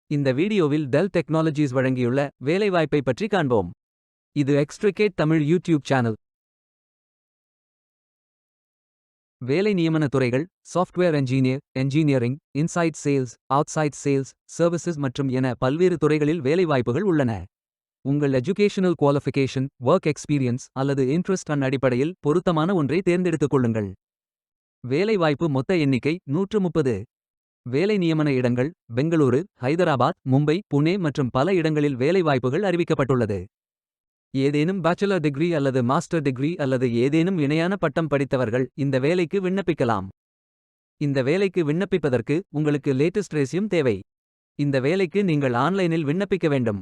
இந்த வீடியோவில் del technologies வழங்கியுள்ள வேலைவாய்ப்பை பற்றி காண்போம். இது எக்ஸ்ட்ரிகேட் தமிழ் யூடியூப் சேனல். வேலை நியமன துறைகள்: software engineer, engineering, inside sales, outside sales, services மற்றும் என பல்வேறு துறைகளில் வேலைவாய்ப்புகள் உள்ளன. உங்கள் எஜுகேஷனல் குவாலிஃபிகேஷன், ஒர்க் எக்ஸ்பீரியன்ஸ் அல்லது இன்ட்ரெஸ்ட் அடிப்படையில் பொருத்தமான ஒன்றை தேர்ந்தெடுத்துக் கொள்ளுங்கள். வேலைவாய்ப்பு மொத்த எண்ணிக்கை 130. வேலை நியமன இடங்கள்: பெங்களூரு, ஹைதராபாத், மும்பை, புனே மற்றும் பல இடங்களில் வேலைவாய்ப்புகள் அறிவிக்கப்பட்டுள்ளது. ஏதேனும் பேச்சுலர் டிகிரி அல்லது மாஸ்டர் டிகிரி அல்லது ஏதேனும் இணையான பட்டம் படித்தவர்கள் இந்த வேலைக்கு விண்ணப்பிக்கலாம். இந்த வேலைக்கு விண்ணப்பிப்பதற்கு உங்களுக்கு லேட்டஸ்ட் ரெஸ்யூம் தேவை. இந்த வேலைக்கு நீங்கள் ஆன்லைனில் விண்ணப்பிக்க வேண்டும்.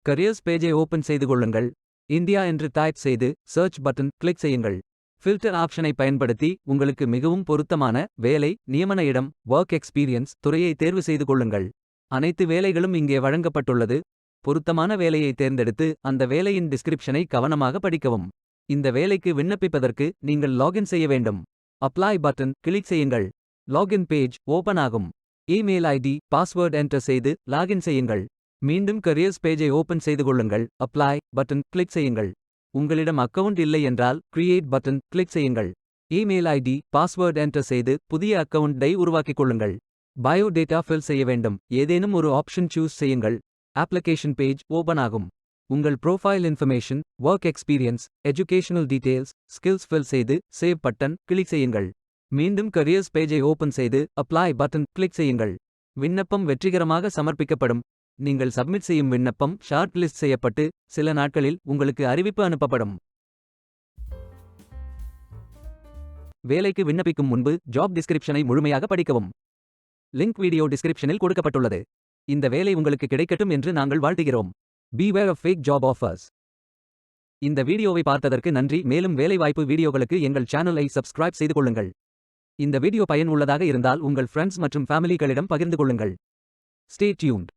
கரியர்ஸ் பேஜை ஓபன் செய்து கொள்ளுங்கள். இந்தியா என்று டைப் செய்து சர்ச் பட்டன் கிளிக் செய்யுங்கள். ஃபில்டர் ஆப்ஷனை பயன்படுத்தி உங்களுக்கு மிகவும் பொருத்தமான வேலை, நியமன இடம், ஒர்க் எக்ஸ்பீரியன்ஸ் துறையை தேர்வு செய்து கொள்ளுங்கள். அனைத்து வேலைகளும் இங்கே வழங்கப்பட்டுள்ளது. பொருத்தமான வேலையை தேர்ந்தெடுத்து அந்த வேலையின் டிஸ்கிரிப்ஷனை கவனமாக படிக்கவும். இந்த வேலைக்கு விண்ணப்பிப்பதற்கு நீங்கள் லாகின் செய்ய வேண்டும். அப்ளை பட்டன் கிளிக் செய்யுங்கள். லாகின் பேஜ் ஓபன் ஆகும். இமெயில் ஐடி, பாஸ்வேர்ட் என்டர் செய்து லாகின் செய்யுங்கள். மீண்டும் கரியர்ஸ் பேஜை ஓபன் செய்து கொள்ளுங்கள். அப்ளை பட்டன் கிளிக் செய்யுங்கள். உங்களிடம் அக்கவுண்ட் இல்லை என்றால் கிரியேட் பட்டன் கிளிக் செய்யுங்கள். இமெயில் ஐடி, பாஸ்வேர்ட் என்டர் செய்து புதிய அக்கவுண்டை உருவாக்கிக் கொள்ளுங்கள். பயோ டேட்டா ஃபில் செய்ய வேண்டும். ஏதேனும் ஒரு ஆப்ஷன் சூஸ் செய்யுங்கள். அப்ளிகேஷன் பேஜ் ஓபன் ஆகும். உங்கள் profile information, work experience, educational details, skills fill செய்து சேவ் பட்டன் கிளிக் செய்யுங்கள். மீண்டும் கரியர்ஸ் பேஜை ஓபன் செய்து அப்ளை பட்டன் கிளிக் செய்யுங்கள். விண்ணப்பம் வெற்றிகரமாக சமர்ப்பிக்கப்படும். நீங்கள் சப்மிட் செய்யும் விண்ணப்பம் ஷார்ட் லிஸ்ட் செய்யப்பட்டு சில நாட்களில் உங்களுக்கு அறிவிப்பு அனுப்பப்படும். வேலைக்கு விண்ணப்பிக்கும் முன்பு ஜாப் டிஸ்கிரிப்ஷனை முழுமையாக படிக்கவும். லிங்க் வீடியோ டிஸ்கிரிப்ஷனில் கொடுக்கப்பட்டுள்ளது. இந்த வேலை உங்களுக்கு கிடைக்கட்டும் என்று நாங்கள் வாழ்த்துகிறோம். Beware of fake job offers. இந்த வீடியோவை பார்த்ததற்கு நன்றி. மேலும் வேலைவாய்ப்பு வீடியோகளுக்கு எங்கள் சேனலை சப்ஸ்கிரைப் செய்து கொள்ளுங்கள். இந்த வீடியோ பயனுள்ளதாக இருந்தால் உங்கள் ஃப்ரெண்ட்ஸ் மற்றும் ஃபேமிலிகளிடம் பகிர்ந்து கொள்ளுங்கள். Stay tuned.